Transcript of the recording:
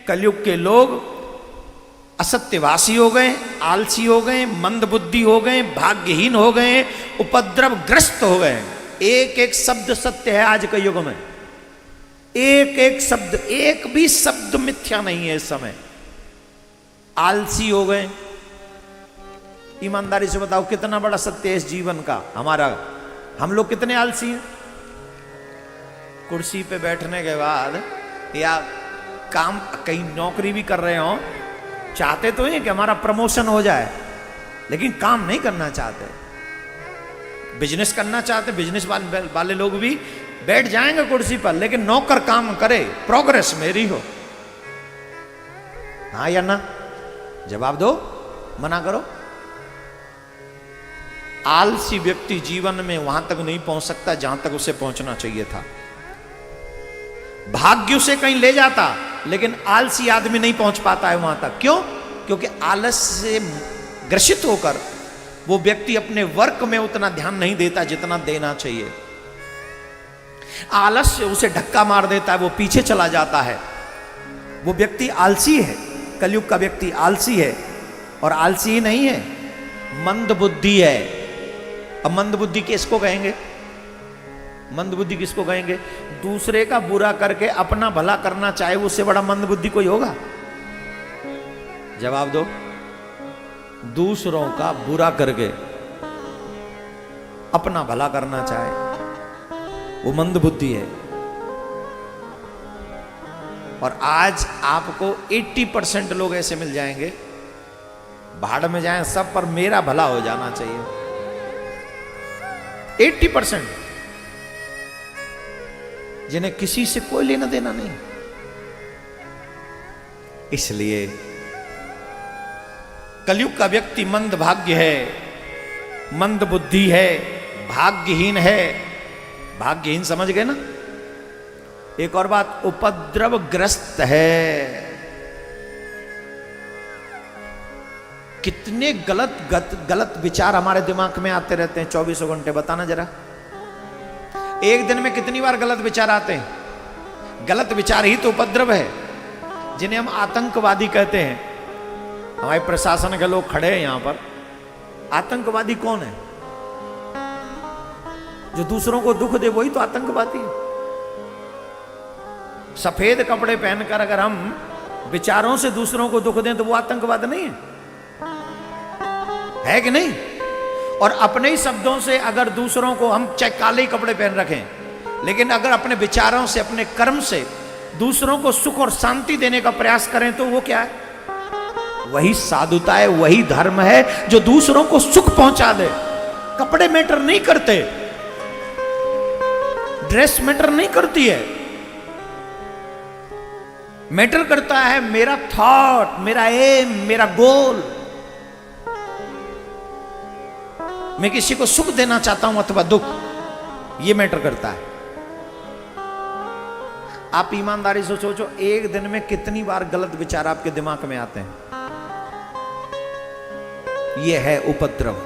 कलयुग के लोग असत्यवासी हो गए, आलसी हो गए, मंदबुद्धि हो गए, भाग्यहीन हो गए, उपद्रवग्रस्त हो गए। एक एक शब्द सत्य है आज के युग में, एक एक शब्द, एक भी शब्द मिथ्या नहीं है इस समय। आलसी हो गए, ईमानदारी से बताओ कितना बड़ा सत्य है इस जीवन का हमारा। हम लोग कितने आलसी हैं। कुर्सी पे बैठने के बाद या काम कहीं नौकरी भी कर रहे हो, चाहते तो हैं कि हमारा प्रमोशन हो जाए, लेकिन काम नहीं करना चाहते। बिजनेस करना चाहते, बिजनेस वाले लोग भी बैठ जाएंगे कुर्सी पर, लेकिन नौकर काम करे, प्रोग्रेस मेरी हो। हाँ या ना? जवाब दो, मना करो। आलसी व्यक्ति जीवन में वहां तक नहीं पहुंच सकता जहां तक उसे पहुंचना चाहिए था। भाग्य उसे कहीं ले जाता, लेकिन आलसी आदमी नहीं पहुंच पाता है वहां तक। क्यों? क्योंकि आलस से ग्रसित होकर वो व्यक्ति अपने वर्क में उतना ध्यान नहीं देता जितना देना चाहिए। आलस्य उसे धक्का मार देता है, वो पीछे चला जाता है। वो व्यक्ति आलसी है, कलयुग का व्यक्ति आलसी है। और आलसी ही नहीं है, मंद बुद्धि है। अब मंद बुद्धि किसको कहेंगे? मंद बुद्धि किसको कहेंगे? दूसरे का बुरा करके अपना भला करना चाहे, उससे बड़ा मंद बुद्धि कोई होगा? जवाब दो। दूसरों का बुरा करके अपना भला करना चाहे, वो मंद बुद्धि है। और आज आपको 80% लोग ऐसे मिल जाएंगे, भाड़ में जाएं सब, पर मेरा भला हो जाना चाहिए। 80% जिन्हें किसी से कोई लेना देना नहीं। इसलिए कलयुग का व्यक्ति मंद भाग्य है, मंद बुद्धि है, भाग्यहीन है। भाग्यहीन समझ गए ना? एक और बात, उपद्रवग्रस्त है। कितने गलत विचार हमारे दिमाग में आते रहते हैं 24 घंटे, बताना जरा। एक दिन में कितनी बार गलत विचार आते हैं? गलत विचार ही तो उपद्रव है, जिन्हें हम आतंकवादी कहते हैं। हमारे प्रशासन के लोग खड़े हैं यहां पर। आतंकवादी कौन है? जो दूसरों को दुख दे, वही तो आतंकवादी है। सफेद कपड़े पहनकर अगर हम विचारों से दूसरों को दुख दें तो वो आतंकवाद नहीं है कि नहीं? और अपने ही शब्दों से अगर दूसरों को, हम चाहे काले कपड़े पहन रखें, लेकिन अगर अपने विचारों से, अपने कर्म से दूसरों को सुख और शांति देने का प्रयास करें तो वो क्या है? वही साधुता है, वही धर्म है जो दूसरों को सुख पहुंचा दे। कपड़े मैटर नहीं करते, ड्रेस मैटर नहीं करती है। मैटर करता है मेरा थॉट, मेरा एम, मेरा गोल। मैं किसी को सुख देना चाहता हूं अथवा दुख, ये मैटर करता है। आप ईमानदारी से सोचो, एक दिन में कितनी बार गलत विचार आपके दिमाग में आते हैं? यह है उपद्रव।